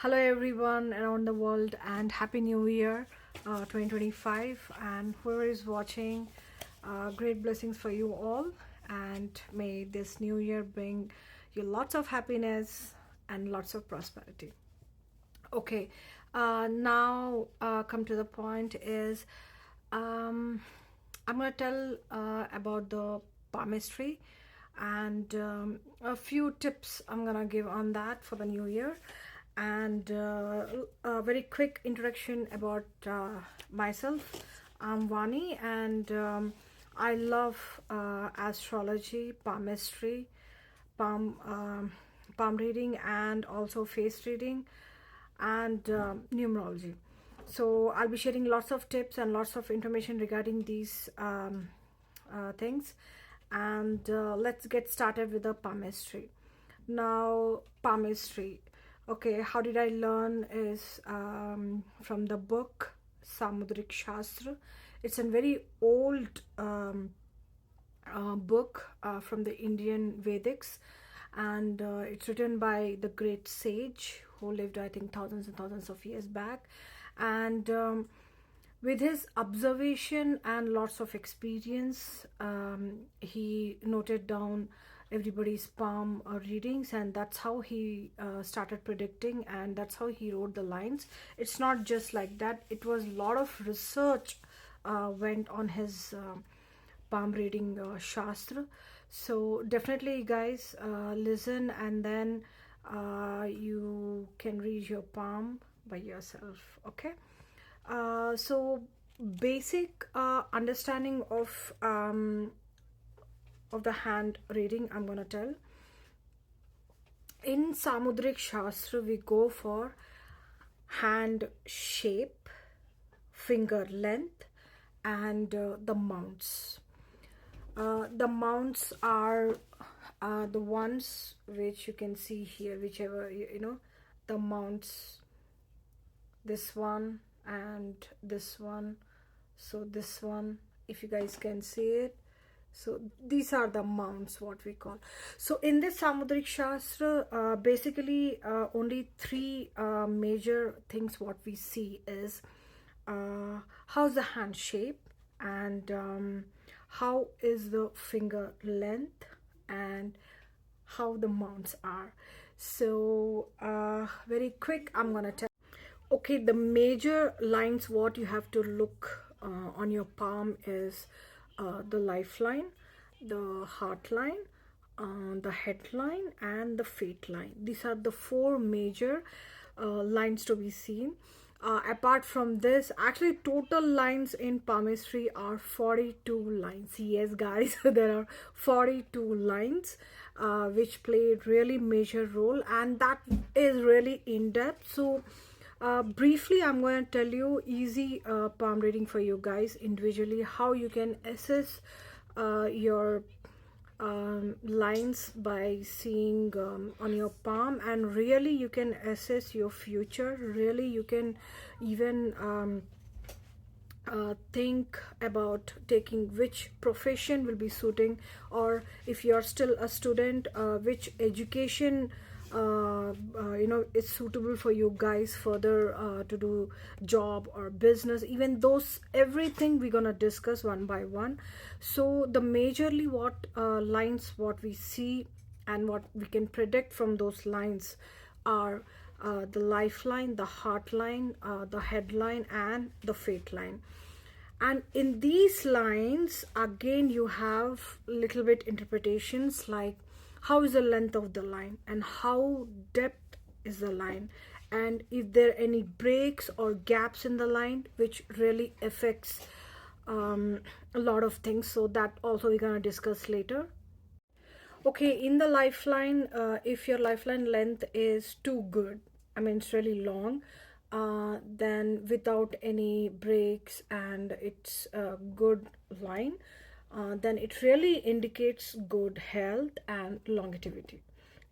Hello everyone around the world and Happy New Year 2025, and whoever is watching, great blessings for you all, and may this new year bring you lots of happiness and lots of prosperity. Okay, now come to the point is um, I'm gonna tell about the palmistry and a few tips I'm gonna give on that for the new year, and a very quick introduction about myself. I'm Vani, and I love astrology, palmistry, palm palm reading, and also face reading and numerology. So I'll be sharing lots of tips and lots of information regarding these things, and let's get started with the palmistry. Now, palmistry, okay, how did I learn is from the book Samudrik Shastra. It's a very old book from the Indian Vedics, and it's written by the great sage who lived, I think, thousands and thousands of years back. And with his observation and lots of experience, he noted down everybody's palm readings, and that's how he started predicting, and that's how he wrote the lines. It's not just like that, it was a lot of research went on his palm reading shastra. So definitely guys, listen, and then you can read your palm by yourself. Okay, so basic understanding of the hand reading I'm gonna tell. In Samudrik Shastra, we go for hand shape, finger length, and the mounts. The mounts are the ones which you can see here, whichever you know, the mounts, this one and this one. So this one, if you guys can see it, so these are the mounts, what we call. So in this Samudrik Shastra, basically only three major things what we see is how's the hand shape, and how is the finger length, and how the mounts are. So very quick I'm gonna tell. Okay, the major lines what you have to look on your palm is the lifeline, the heart line, the headline, and the fate line. These are the four major lines to be seen. Apart from this, actually total lines in palmistry are 42 lines. Yes guys, there are 42 lines which play really major role, and that is really in depth. So briefly I'm going to tell you easy palm reading for you guys individually, how you can assess your lines by seeing on your palm, and really you can assess your future. Really you can even think about taking which profession will be suiting, or if you are still a student, which education is suitable for you guys further to do job or business. Even those, everything we're gonna discuss one by one. So the majorly what lines what we see and what we can predict from those lines are the lifeline, the heart line, the headline, and the fate line. And in these lines again you have little bit interpretations, like how is the length of the line, and how depth is the line, and if there are any breaks or gaps in the line, which really affects a lot of things. So that also we're gonna discuss later. Okay, in the lifeline, if your lifeline length is too good, I mean it's really long, then without any breaks and it's a good line, then it really indicates good health and longevity.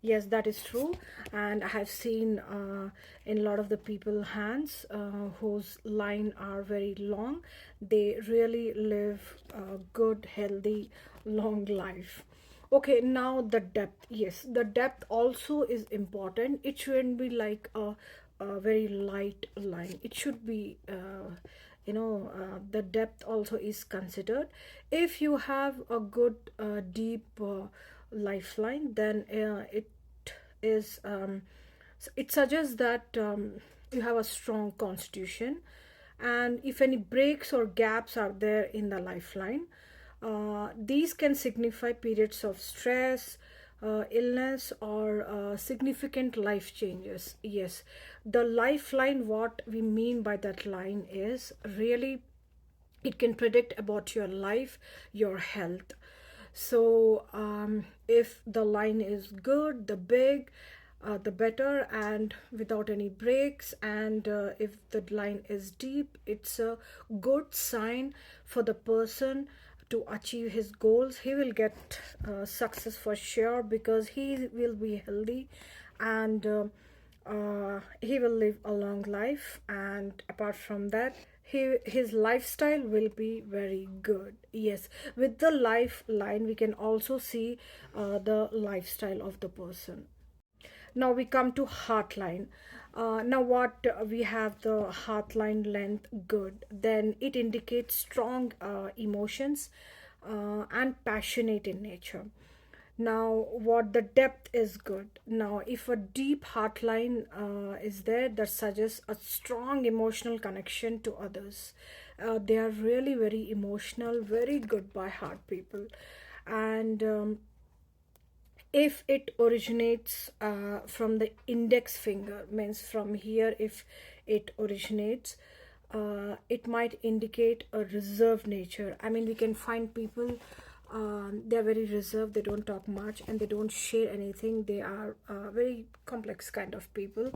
Yes, that is true, and I have seen in a lot of the people hands whose line are very long, they really live a good, healthy, long life. Okay, now the depth. Yes, the depth also is important. It shouldn't be like a a very light line. It should be the depth also is considered. If you have a good deep lifeline, then is it suggests that you have a strong constitution, and if any breaks or gaps are there in the lifeline, these can signify periods of stress, illness, or significant life changes. Yes, the lifeline, what we mean by that line is really it can predict about your life, your health. So if the line is good, the better, and without any breaks, and if the line is deep, it's a good sign for the person to achieve his goals. He will get success for sure, because he will be healthy, and he will live a long life, and apart from that, his lifestyle will be very good. Yes, with the lifeline we can also see the lifestyle of the person. Now we come to heartline. Now what we have the heartline length good, then it indicates strong emotions and passionate in nature. Now what the depth is good. Now if a deep heartline is there, that suggests a strong emotional connection to others. They are really very emotional, very good by heart people. And if it originates from the index finger, means from here, if it originates, it might indicate a reserved nature. I mean, we can find people, they're very reserved, they don't talk much, and they don't share anything. They are very complex kind of people.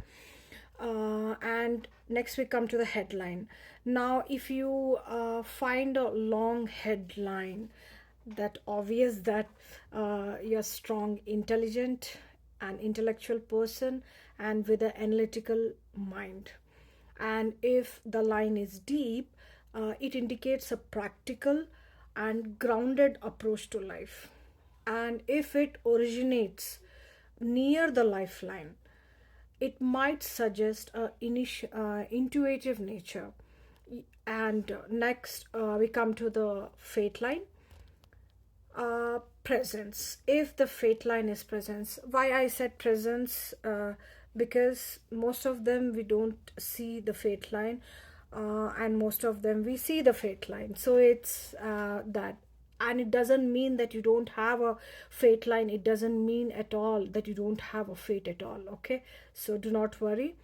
And next we come to the headline. Now if you find a long headline, that obvious that you're strong, intelligent, and intellectual person, and with an analytical mind. And if the line is deep, it indicates a practical and grounded approach to life. And if it originates near the lifeline, it might suggest a intuitive nature. And next we come to the fate line. Presence. If the fate line is presence, why I said presence, because most of them we don't see the fate line, and most of them we see the fate line. So it's that. And it doesn't mean that you don't have a fate line. It doesn't mean at all that you don't have a fate at all. Okay, so do not worry.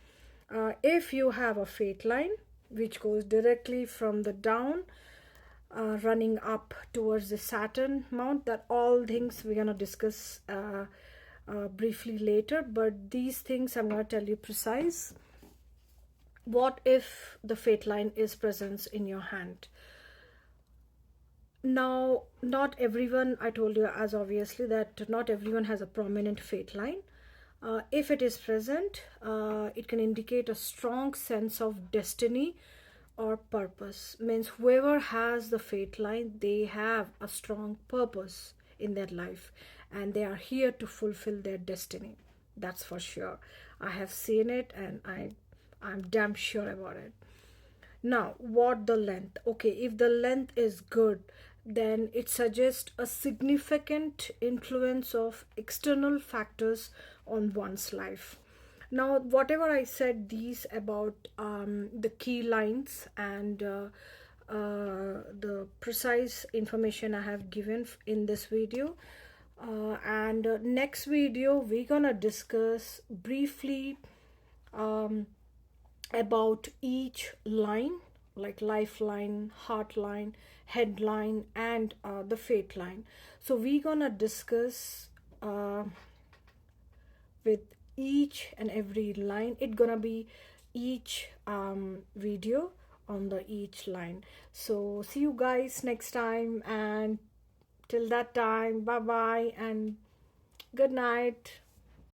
If you have a fate line which goes directly from the down, running up towards the Saturn mount, that all things we're gonna discuss briefly later, but these things I'm gonna tell you precise. What if the fate line is present in your hand? Now not everyone, I told you as obviously that not everyone has a prominent fate line. If it is present, it can indicate a strong sense of destiny or purpose. Means whoever has the fate line, they have a strong purpose in their life, and they are here to fulfill their destiny. That's for sure. I have seen it, and I'm damn sure about it. Now what the length? Okay, if the length is good, then it suggests a significant influence of external factors on one's life. Now whatever I said these about the key lines and the precise information I have given in this video, and next video we're gonna discuss briefly about each line, like lifeline, heartline, headline, and the fate line. So we're gonna discuss with each and every line. It's gonna be each video on the each line. So see you guys next time, and till that time, bye bye and good night.